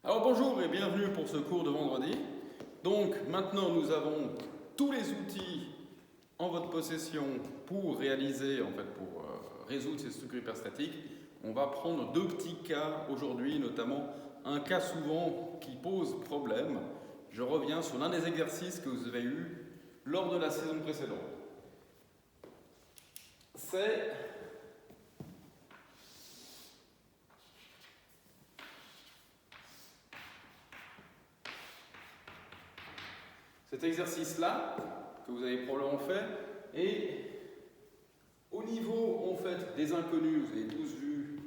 Alors bonjour et bienvenue pour ce cours de vendredi. Donc maintenant nous avons tous les outils en votre possession pour réaliser, pour résoudre ces structures hyperstatiques. On va prendre deux petits cas aujourd'hui, notamment un cas souvent qui pose problème. Je reviens sur l'un des exercices que vous avez eu lors de la saison précédente. C'est cet exercice-là, que vous avez probablement fait, et au niveau en fait, des inconnus, vous avez tous vu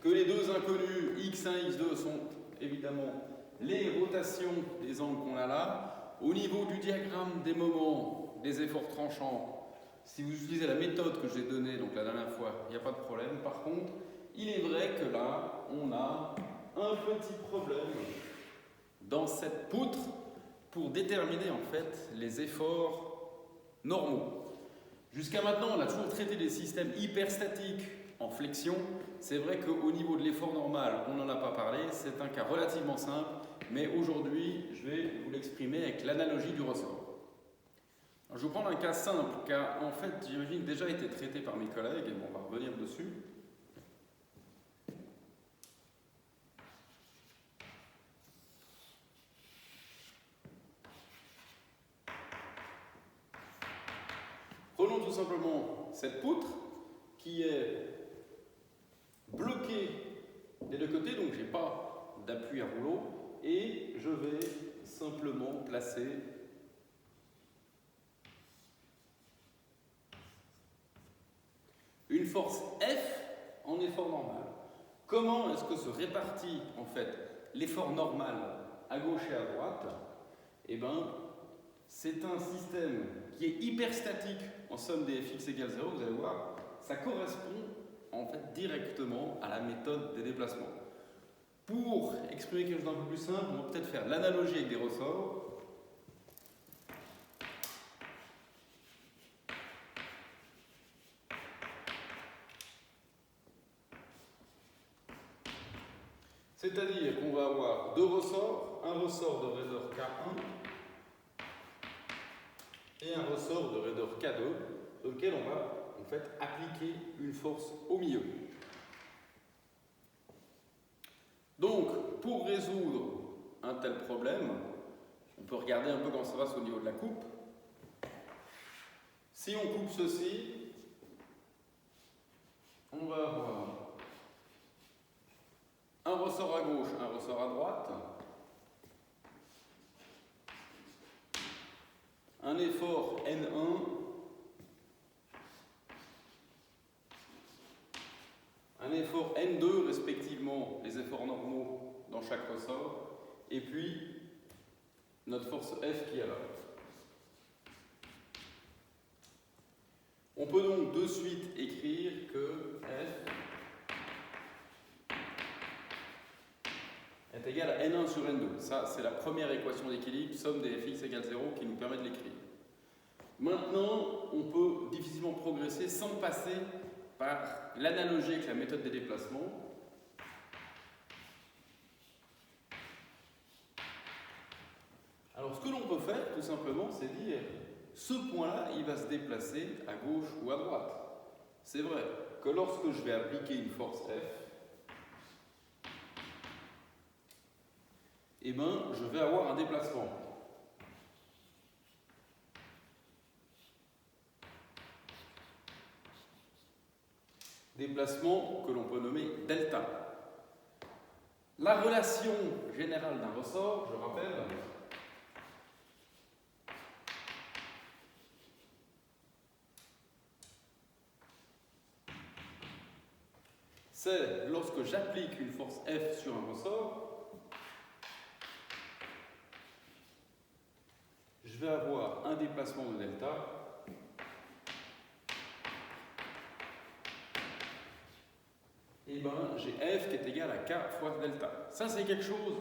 que les deux inconnus x1 et x2 sont évidemment les rotations des angles qu'on a là. Au niveau du diagramme des moments, des efforts tranchants, si vous utilisez la méthode que j'ai donnée donc la dernière fois, il n'y a pas de problème. Par contre, il est vrai que là, on a un petit problème dans cette poutre pour déterminer en fait les efforts normaux. Jusqu'à maintenant, on a toujours traité des systèmes hyperstatiques en flexion. C'est vrai qu'au niveau de l'effort normal, on n'en a pas parlé. C'est un cas relativement simple, mais aujourd'hui, je vais vous l'exprimer avec l'analogie du ressort. Alors, je vais vous prendre un cas simple, car en fait, j'imagine déjà été traité par mes collègues, et bon, on va revenir dessus. Prenons tout simplement cette poutre qui est bloquée des deux côtés, donc je n'ai pas d'appui à rouleau, et je vais simplement placer une force F en effort normal. Comment est-ce que se répartit en fait l'effort normal à gauche et à droite? Eh bien, c'est un système qui est hyperstatique en somme des fx égale 0, vous allez voir, ça correspond en fait directement à la méthode des déplacements. Pour exprimer quelque chose d'un peu plus simple, on va peut-être faire l'analogie avec des ressorts. C'est-à-dire qu'on va avoir deux ressorts, un ressort de raideur K1 et un ressort de raideur K2, sur lequel on va en fait appliquer une force au milieu. Donc, pour résoudre un tel problème, on peut regarder un peu comment ça passe au niveau de la coupe. Si on coupe ceci, on va avoir un ressort à gauche, un ressort à droite, un effort N1, un effort N2, respectivement les efforts normaux dans chaque ressort, et puis notre force F qui est là. On peut donc de suite écrire que F est égal à N1 sur N2. Ça, c'est la première équation d'équilibre, somme des fx égale 0, qui nous permet de l'écrire. Maintenant, on peut difficilement progresser sans passer par l'analogie avec la méthode des déplacements. Alors, ce que l'on peut faire, tout simplement, c'est dire ce point-là, il va se déplacer à gauche ou à droite. C'est vrai que lorsque je vais appliquer une force F, eh bien, je vais avoir un déplacement. Déplacement que l'on peut nommer delta. La relation générale d'un ressort, je rappelle, c'est lorsque j'applique une force F sur un ressort, je vais avoir un déplacement de delta et bien j'ai F qui est égal à K fois delta. Ça, c'est quelque chose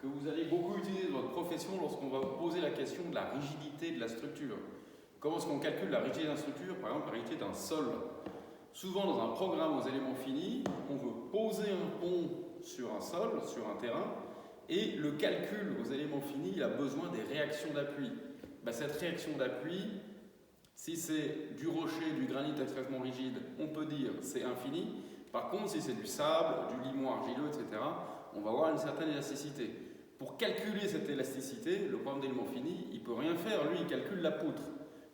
que vous allez beaucoup utiliser dans votre profession lorsqu'on va vous poser la question de la rigidité de la structure. Comment est-ce qu'on calcule la rigidité d'une structure? Par exemple, la rigidité d'un sol. Souvent dans un programme aux éléments finis, on veut poser un pont sur un sol, sur un terrain, et le calcul aux éléments finis, il a besoin des réactions d'appui. Cette réaction d'appui, si c'est du rocher, du granit extrêmement rigide, on peut dire c'est infini. Par contre, si c'est du sable, du limon argileux, etc., on va avoir une certaine élasticité. Pour calculer cette élasticité, le programme d'éléments finis, il ne peut rien faire, lui, il calcule la poutre.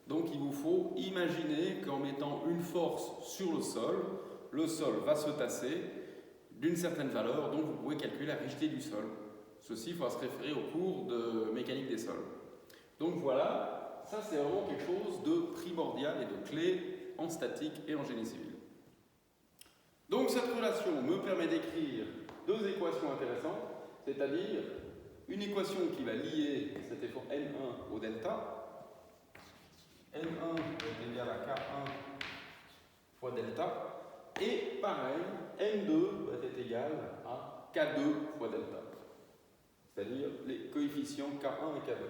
Donc il vous faut imaginer qu'en mettant une force sur le sol va se tasser d'une certaine valeur, donc vous pouvez calculer la rigidité du sol. Ceci, il faudra se référer au cours de mécanique des sols. Donc voilà, ça c'est vraiment quelque chose de primordial et de clé en statique et en génie civil. Donc cette relation me permet d'écrire deux équations intéressantes, c'est-à-dire une équation qui va lier cet effort N1 au delta. N1 est égal à K1 fois delta. Et pareil, N2 va être égal à K2 fois delta. C'est-à-dire les coefficients K1 et K2.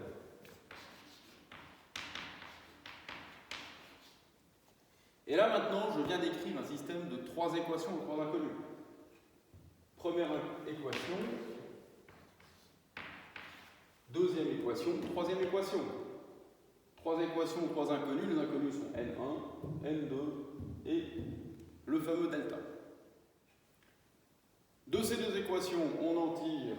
Et là maintenant, je viens d'écrire un système de trois équations aux trois inconnus. Première équation, deuxième équation, troisième équation. Trois équations aux trois inconnus, les inconnus sont N1, N2 et le fameux delta. De ces deux équations, on en tire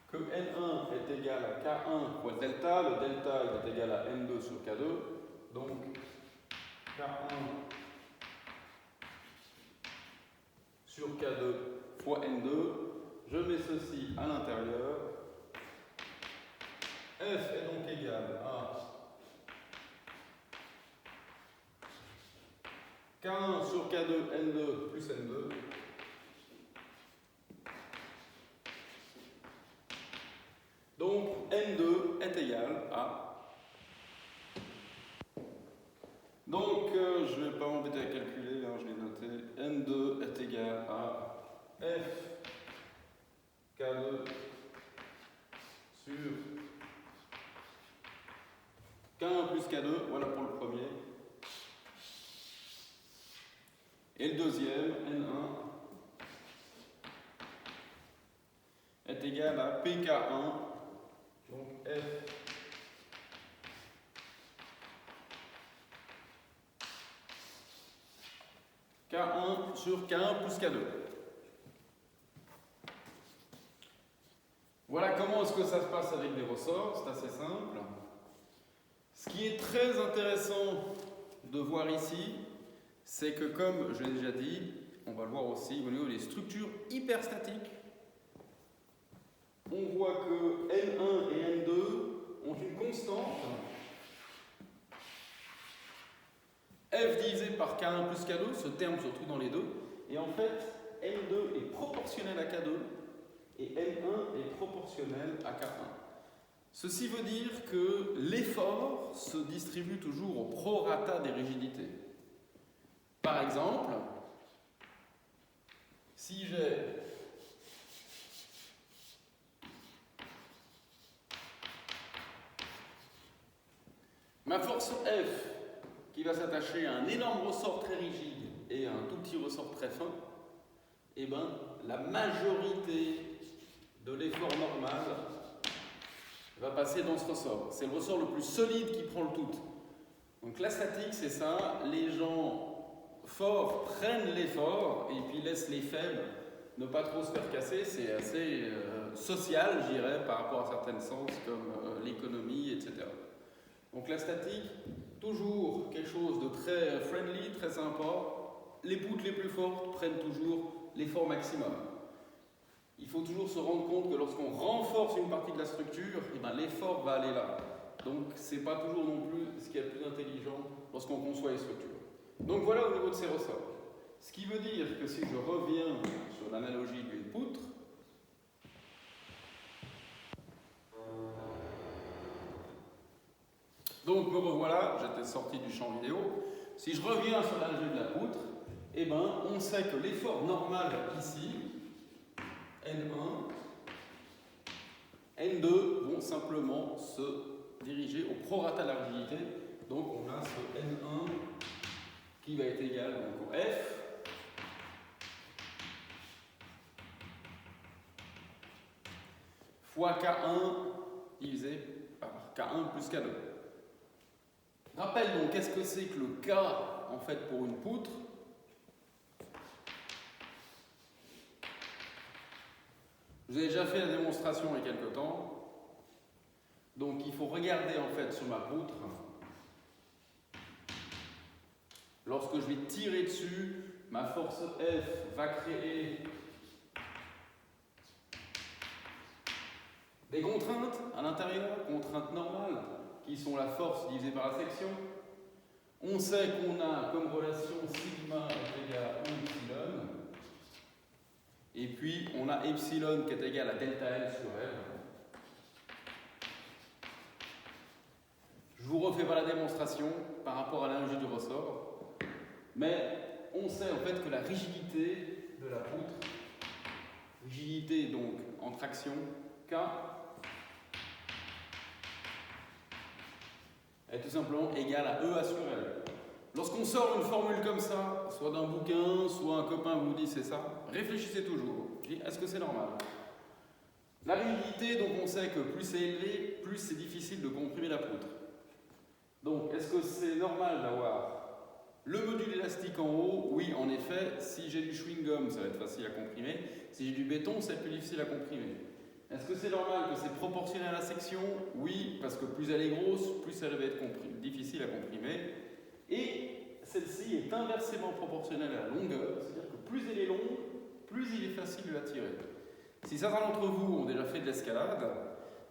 que N1 est égal à K1 fois delta, le delta il est égal à N2 sur K2, donc K1 sur K2 fois N2, je mets ceci à l'intérieur, F est donc égal à K1 sur K2 N2 plus N2, donc N2 est égal à... Donc je ne vais pas m'embêter à calculer, je l'ai noté, N2 est égal à F K2 sur K1 plus K2, voilà pour le premier. Et le deuxième, N1, est égal à PK1, donc F K1 sur K1 plus K2. Voilà comment est-ce que ça se passe avec des ressorts, c'est assez simple. Ce qui est très intéressant de voir ici, c'est que comme je l'ai déjà dit, on va le voir aussi au niveau des structures hyperstatiques, on voit que N1 et N2 ont une constante F divisé par K1 plus K2, ce terme se trouve dans les deux, et en fait N2 est proportionnel à K2 et N1 est proportionnel à K1. Ceci veut dire que l'effort se distribue toujours au prorata des rigidités. Par exemple, si j'ai ma force F qui va s'attacher à un énorme ressort très rigide et à un tout petit ressort très fin, eh bien, la majorité de l'effort normal va passer dans ce ressort. C'est le ressort le plus solide qui prend le tout. Donc la statique, c'est ça, les gens forts prennent l'effort et puis laissent les faibles ne pas trop se faire casser. C'est assez social, je dirais, par rapport à certaines sciences comme l'économie, etc. Donc la statique, toujours quelque chose de très friendly, très sympa. Les poutres les plus fortes prennent toujours l'effort maximum. Il faut toujours se rendre compte que lorsqu'on renforce une partie de la structure, eh ben, l'effort va aller là. Donc ce n'est pas toujours non plus ce qui est le plus intelligent lorsqu'on conçoit les structures. Donc voilà au niveau de ces ressorts. Ce qui veut dire que si je reviens sur l'analogie d'une poutre, donc me revoilà, j'étais sorti du champ vidéo. Si je reviens sur l'analogie de la poutre, eh ben, on sait que l'effort normal ici, N1, N2 vont simplement se diriger au prorata de la rigidité Donc on a ce N1 qui va être égal donc, au F fois K1 divisé par K1 plus K2. Rappel donc, qu'est-ce que c'est que le K en fait pour une poutre? Je vous ai déjà fait la démonstration il y a quelque temps. Donc il faut regarder en fait sur ma poutre. Lorsque je vais tirer dessus, ma force F va créer des contraintes à l'intérieur, contraintes normales, qui sont la force divisée par la section. On sait qu'on a comme relation sigma est égal à 1 epsilon. Et puis on a epsilon qui est égal à delta L sur L. Je vous refais pas la démonstration par rapport à l'analogie du ressort. Mais on sait en fait que la rigidité de la poutre, rigidité donc en traction, K, est tout simplement égale à EA sur L. Lorsqu'on sort une formule comme ça, soit d'un bouquin, soit un copain vous dit c'est ça, réfléchissez toujours. Est-ce que c'est normal? La rigidité, donc on sait que plus c'est élevé, plus c'est difficile de comprimer la poutre. Donc est-ce que c'est normal d'avoir le module élastique en haut? Oui, en effet, si j'ai du chewing-gum, ça va être facile à comprimer. Si j'ai du béton, c'est plus difficile à comprimer. Est-ce que c'est normal que c'est proportionnel à la section? Oui, parce que plus elle est grosse, plus elle va être difficile à comprimer. Et celle-ci est inversement proportionnelle à la longueur, c'est-à-dire que plus elle est longue, plus il est facile de la tirer. Si certains d'entre vous ont déjà fait de l'escalade,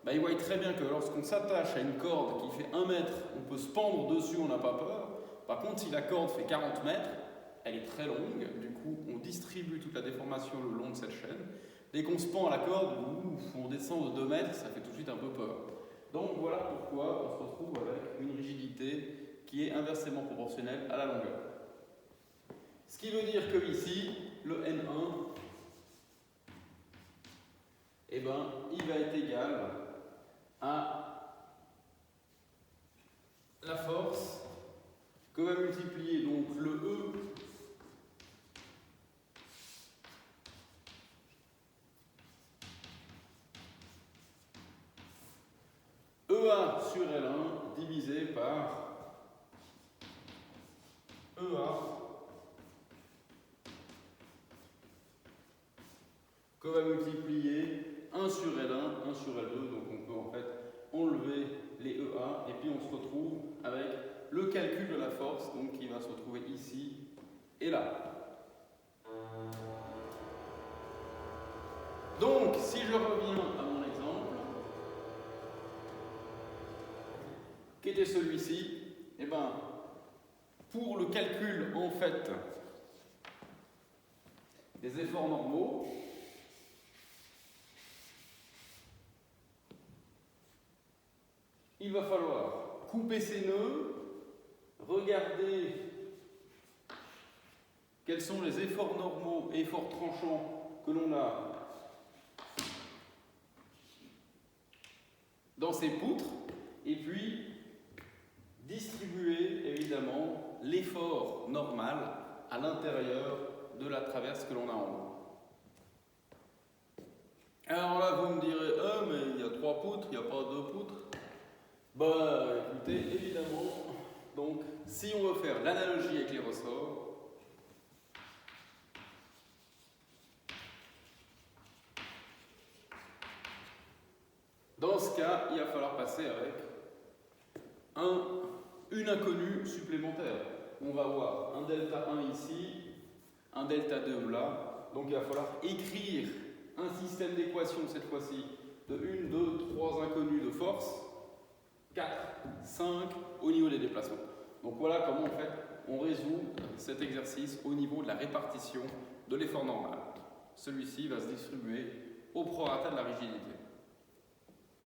bah, ils voient très bien que lorsqu'on s'attache à une corde qui fait 1 mètre, on peut se pendre dessus, on n'a pas peur. Par contre, si la corde fait 40 mètres, elle est très longue, du coup on distribue toute la déformation le long de cette chaîne. Dès qu'on se pend à la corde, on descend de 2 mètres, ça fait tout de suite un peu peur. Donc voilà pourquoi on se retrouve avec une rigidité qui est inversement proportionnelle à la longueur. Ce qui veut dire que ici, le N1, eh ben, il va être égal à la force que va multiplier donc le E EA sur L1 divisé par EA que va multiplier 1 sur L1, 1 sur L2, donc on peut en fait enlever les EA et puis on se retrouve avec le calcul de la force donc qui va se retrouver ici et là. Donc si je reviens à mon exemple, qui était celui-ci, eh ben, pour le calcul en fait des efforts normaux, il va falloir couper ces nœuds, regarder quels sont les efforts normaux et efforts tranchants que l'on a dans ces poutres, et puis distribuer évidemment l'effort normal à l'intérieur de la traverse que l'on a en haut. Alors là, vous me direz, mais il y a 3 poutres, il n'y a pas 2 poutres. Bah écoutez, évidemment, donc si on veut faire l'analogie avec les ressorts, dans ce cas, il va falloir passer avec une inconnue supplémentaire. On va avoir un delta 1 ici, un delta 2 là, donc il va falloir écrire un système d'équations cette fois-ci de 1, 2, 3 inconnues de force, 4, 5 au niveau des déplacements. Donc voilà comment en fait on résout cet exercice au niveau de la répartition de l'effort normal. Celui-ci va se distribuer au prorata de la rigidité.